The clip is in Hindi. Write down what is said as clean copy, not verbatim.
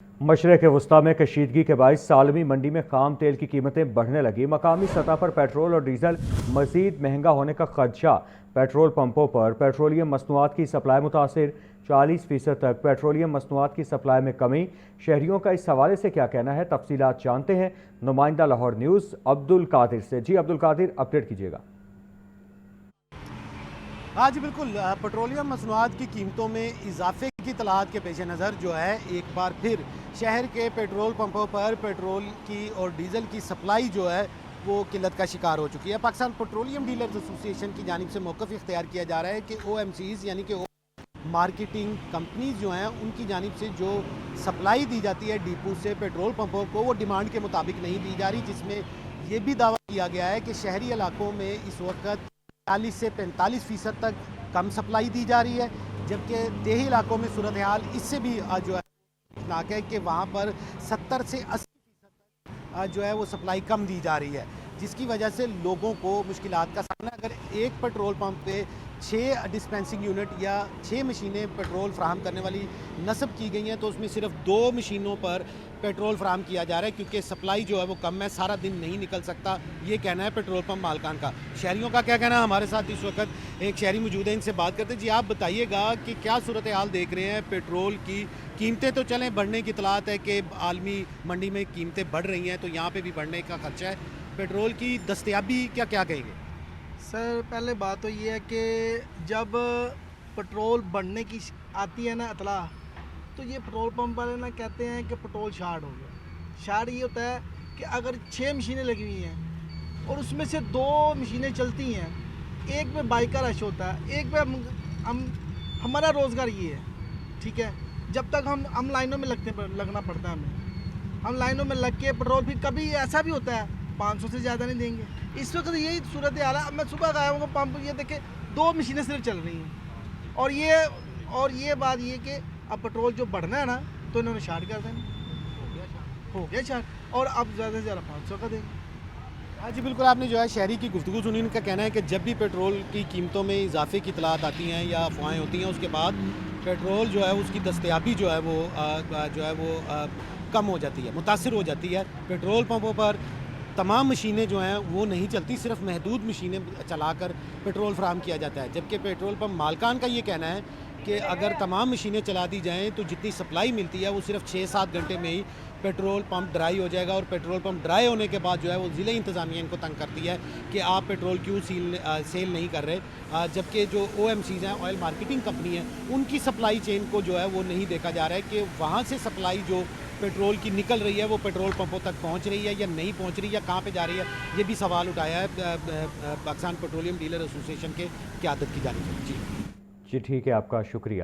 मशरक़ वस्ता में कशीदगी के बाइस सालमी मंडी में खाम तेल की कीमतें बढ़ने लगी। मकामी सतह पर पेट्रोल और डीजल मजीद महंगा होने का खदशा। पेट्रोल पंपों पर पेट्रोलियम मसनूआत की सप्लाई मुतासिर। 40% तक पेट्रोलियम मसनूआत की सप्लाई में कमी। शहरियों का इस हवाले से क्या कहना है, तफसीलात जानते हैं नुमाइंदा लाहौर न्यूज़ अब्दुल कादिर से। जी अब्दुल कादिर, अपडेट कीजिएगा। हाँ जी बिल्कुल, पेट्रोलियम मसनूआत की कीमतों में इजाफे की तलाहत के पेश नज़र जो है एक बार फिर शहर के पेट्रोल पंपों पर पेट्रोल की और डीज़ल की सप्लाई जो है वो किल्लत का शिकार हो चुकी है। पाकिस्तान पेट्रोलियम डीलर्स एसोसिएशन की जानिब से मौक़िफ़ इख्तियार किया जा रहा है कि OMCs यानी कि मार्केटिंग कंपनीज जो हैं उनकी जानिब से जो सप्लाई दी जाती है डिपो से पेट्रोल पंपों को, वो डिमांड के मुताबिक नहीं दी जा रही, जिसमें ये भी दावा किया गया है कि शहरी इलाकों में इस वक्त 40 से 45% तक कम सप्लाई दी जा रही है, जबकि देही इलाकों में सूरत हाल इससे भी जो है खतरनाक है कि वहाँ पर 70 से 80% तक जो है वो सप्लाई कम दी जा रही है, जिसकी वजह से लोगों को मुश्किलात का सामना। अगर एक पेट्रोल पंप पे 6 डिस्पेंसिंग यूनिट या 6 मशीनें पेट्रोल फ्राहम करने वाली नस्ब की गई हैं, तो उसमें सिर्फ 2 मशीनों पर पेट्रोल फ्राहम किया जा रहा है, क्योंकि सप्लाई जो है वो कम है, सारा दिन नहीं निकल सकता। ये कहना है पेट्रोल पंप मालकान का। शहरियों का क्या कहना है? हमारे साथ इस वक्त एक शहरी मौजूद है, इनसे बात करते हैं। जी आप बताइएगा कि क्या सूरत हाल देख रहे हैं पेट्रोल की? कीमतें तो चलें बढ़ने की इतलात है कि आलमी मंडी में कीमतें बढ़ रही हैं, तो यहाँ पर भी बढ़ने का खर्चा है। पेट्रोल की दस्तयाबी क्या क्या कहेंगे? सर पहले बात तो ये है कि जब पेट्रोल बढ़ने की आती है ना इतला, तो ये पेट्रोल पंप वाले ना कहते हैं कि पेट्रोल शार्ट हो गया। शार्ट ये होता है कि अगर 6 मशीनें लगी हुई हैं और उसमें से 2 मशीनें चलती हैं, एक पे बाइक का रश होता है, एक पे हम हमारा रोज़गार ये है, ठीक है। जब तक हम लाइनों में लगना पड़ता है हमें। हम लाइनों में लग के पेट्रोल, भी कभी ऐसा भी होता है 500 से ज़्यादा नहीं देंगे। इस वक्त यही सूरत हाल है। अब मैं सुबह गया हूँ पंप, ये देखे 2 मशीनें सिर्फ चल रही हैं, और ये बात ये कि अब पेट्रोल जो बढ़ना है ना, तो इन्होंने शार्ट कर देना, हो गया शार्ट, और अब ज़्यादा से ज़्यादा 500 का देंगे। हाँ जी बिल्कुल, आपने जो है शहरी की गुफ्तगू सुनी। उनका कहना है कि जब भी पेट्रोल की कीमतों में इजाफे की इतलात आती हैं या अफवाहें होती हैं, उसके बाद पेट्रोल जो है उसकी दस्तयाबी जो है वो कम हो जाती है, मुतासिर हो जाती है। पेट्रोल पंपों पर तमाम मशीनें जो हैं वो नहीं चलती, सिर्फ महदूद मशीनें चलाकर पेट्रोल फ्राहम किया जाता है, जबकि पेट्रोल पंप मालकान का ये कहना है कि अगर तमाम मशीनें चला दी जाएं तो जितनी सप्लाई मिलती है वो सिर्फ 6-7 घंटे में ही पेट्रोल पंप ड्राई हो जाएगा। और पेट्रोल पंप ड्राई होने के बाद जो है वो ज़िले इंतज़ामिया इनको तंग करती है कि आप पेट्रोल क्यों सेल नहीं कर रहे, जबकि जो OMCs हैं, ऑयल मार्केटिंग कंपनी है, उनकी सप्लाई चेन को जो है वो नहीं देखा जा रहा है कि वहाँ से सप्लाई जो पेट्रोल की निकल रही है वो पेट्रोल पंपों तक पहुंच रही है या नहीं पहुंच रही है, कहां पे जा रही है। ये भी सवाल उठाया है पाकिस्तान पेट्रोलियम डीलर एसोसिएशन के क़यादत की जानिब से। जी जी ठीक है, आपका शुक्रिया।